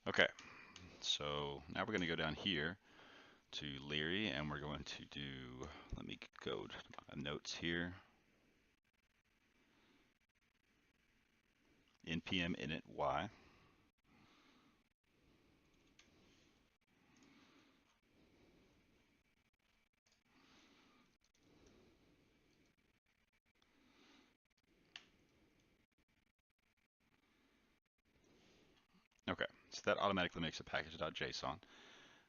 Okay, so now we're going to go down here to Liri and we're going to do, let me go to my notes here, npm init y. Okay, so that automatically makes a package.json.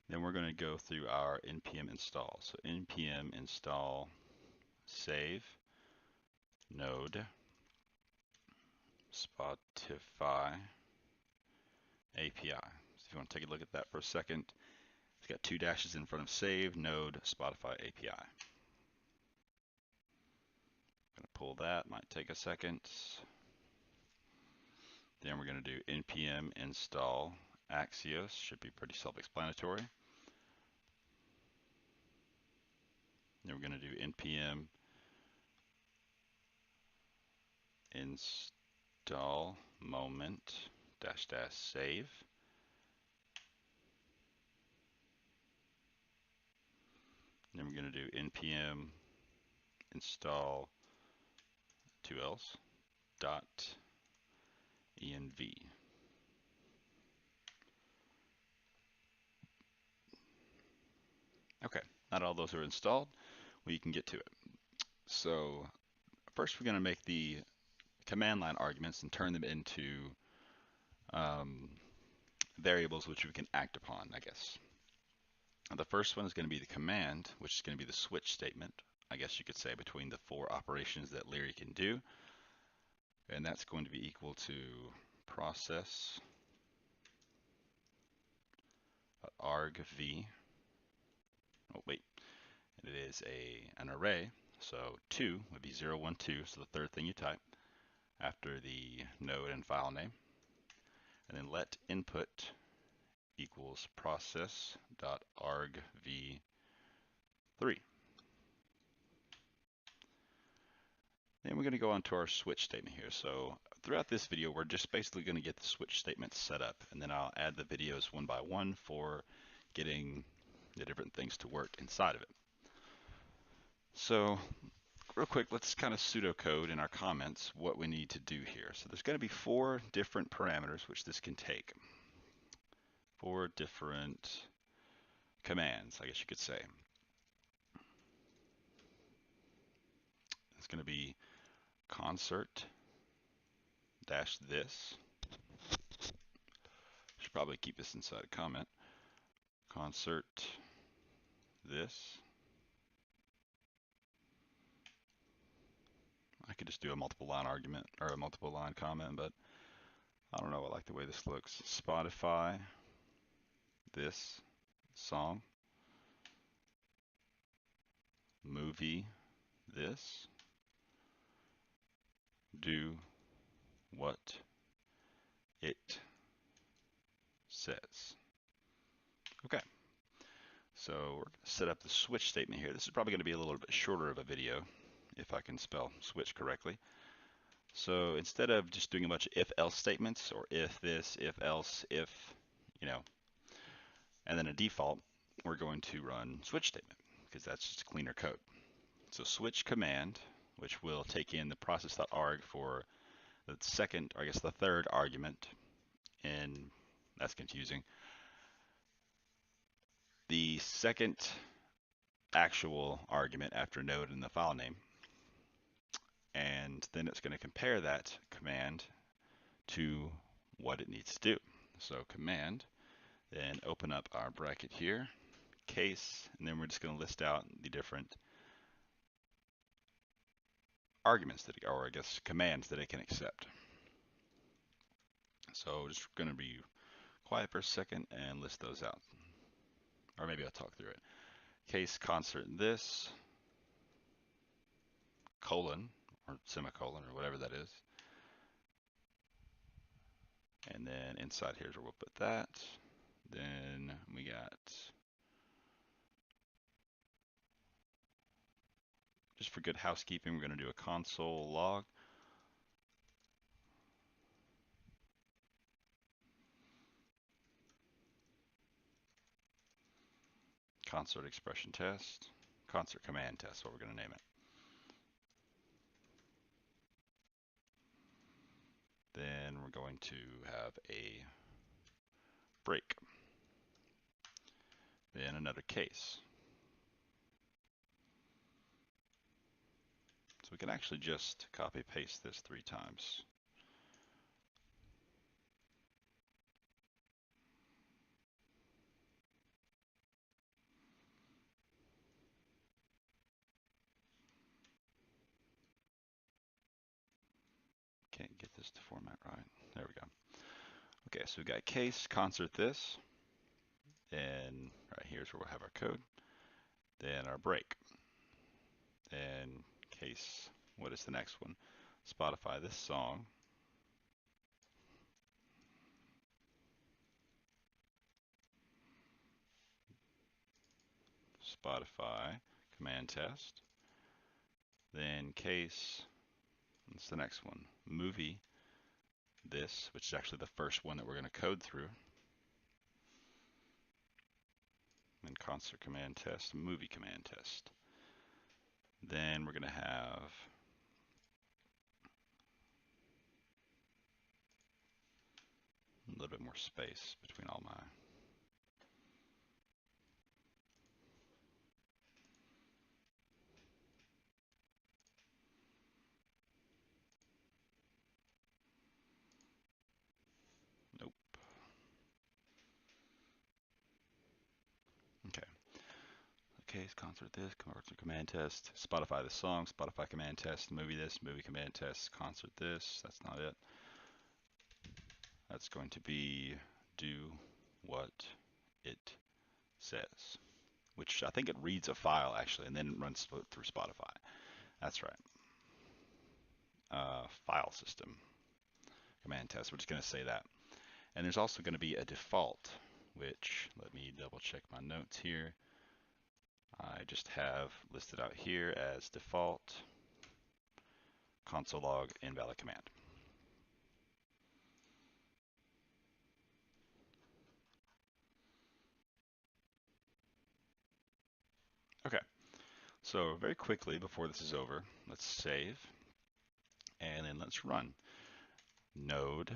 Then we're going to go through our npm install. So npm install save node Spotify API. So if you want to take a look at that for a second, it's got two dashes in front of save node Spotify API. I'm going to pull that, might take a second. Then we're going to do npm install Axios, should be pretty self-explanatory. Then we're going to do npm install moment dash dash save. Then we're going to do npm install 2ls dot env. Okay, not all those are installed. We can get to it. So first we're going to make the command line arguments and turn them into variables which we can act upon, I guess. The first one is going to be the command, which is going to be the switch statement, I guess you could say, between the four operations that Liri can do. And that's going to be equal to process argv. Oh, wait. And it is an array. So 2 would be 0, 1, 2. So the third thing you type after the node and file name. And then let input equals process.argv3. Then we're going to go on to our switch statement here. So throughout this video, we're just basically going to get the switch statement set up, and then I'll add the videos one by one for getting the different things to work inside of it. So real quick, let's kind of pseudocode in our comments what we need to do here. So there's going to be 4 different parameters which this can take. 4 different commands, I guess you could say. It's going to be concert dash this. Should probably keep this inside a comment. Concert this. I could just do a multiple line argument or a multiple line comment, but I don't know. I like the way this looks. Spotify this song. Movie this. Do what it says. Okay. So we're going to set up the switch statement here. This is probably going to be a little bit shorter of a video if I can spell switch correctly. So instead of just doing a bunch of if-else statements or if this, if else, if, and then a default, we're going to run switch statement because that's just cleaner code. So switch command, which will take in the process.arg for the second, or I guess the third argument, and that's confusing. The second actual argument after node in the file name, and then it's going to compare that command to what it needs to do. So command, then open up our bracket here, case, and then we're just going to list out the different arguments that, or I guess commands that it can accept. So just going to be quiet for a second and list those out. Or maybe I'll talk through it. Case concert this, colon, or semicolon, or whatever that is. And then inside here's where we'll put that. Then we got, just for good housekeeping, we're going to do a console log. concert expression test, concert command test, what we're going to name it. Then we're going to have a break. Then another case. So we can actually just copy paste this 3 times. Can't get this to format right. There we go. Okay, so we've got case, concert this. Then right here's where we'll have our code. Then our break. Then case, what is the next one? Spotify this song. Spotify command test. Then case, what's the next one? Movie this, which is actually the first one that we're going to code through. Then concert command test, movie command test. Then we're going to have a little bit more space between all my. Nope. Okay. Case, concert this, concert command test, Spotify this song, Spotify command test, movie this, movie command test, concert this. That's not it. That's going to be do what it says, which I think it reads a file actually and then runs through Spotify. That's right. File system command test. We're just going to say that. And there's also going to be a default, which let me double check my notes here. I just have listed out here as default console log invalid command. Okay, so very quickly before this is over, let's save and then let's run. Node,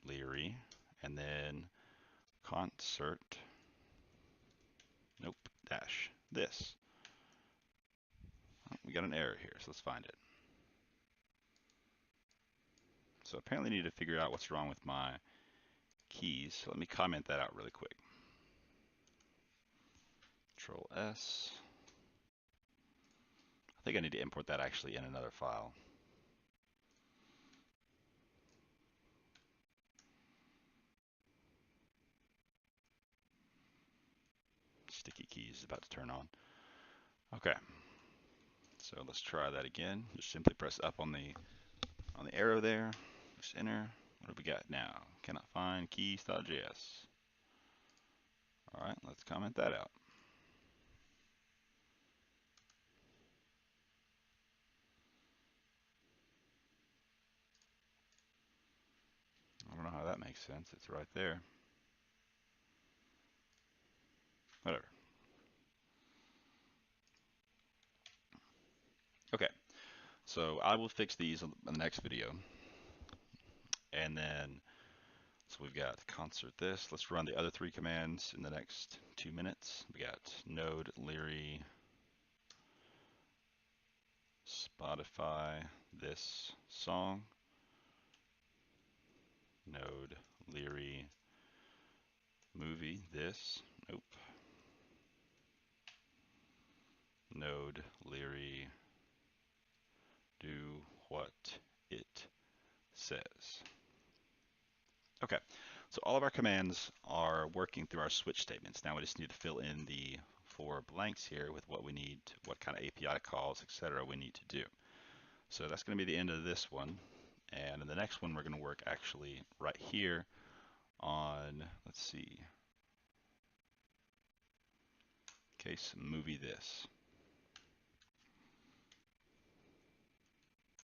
Liri, and then concert, nope, dash, this. Oh, we got an error here, so let's find it. So apparently I need to figure out what's wrong with my keys. So let me comment that out really quick. Control S. I think I need to import that actually in another file. Sticky keys is about to turn on. Okay, so let's try that again. Just simply press up on the arrow there. Just enter. What do we got now? Cannot find keys.js. All right, let's comment that out. I don't know how that makes sense. It's right there. Whatever. Okay, so I will fix these in the next video. And then, so we've got concert this. Let's run the other 3 commands in the next 2 minutes. We got node, Liri, Spotify this song, node, Liri, movie this, nope, node, Liri, do what it says. Okay, so all of our commands are working through our switch statements. Now we just need to fill in the 4 blanks here with what we need, what kind of API calls, etc. we need to do. So that's going to be the end of this one. And in the next one, we're going to work actually right here on, let's see, case movie this.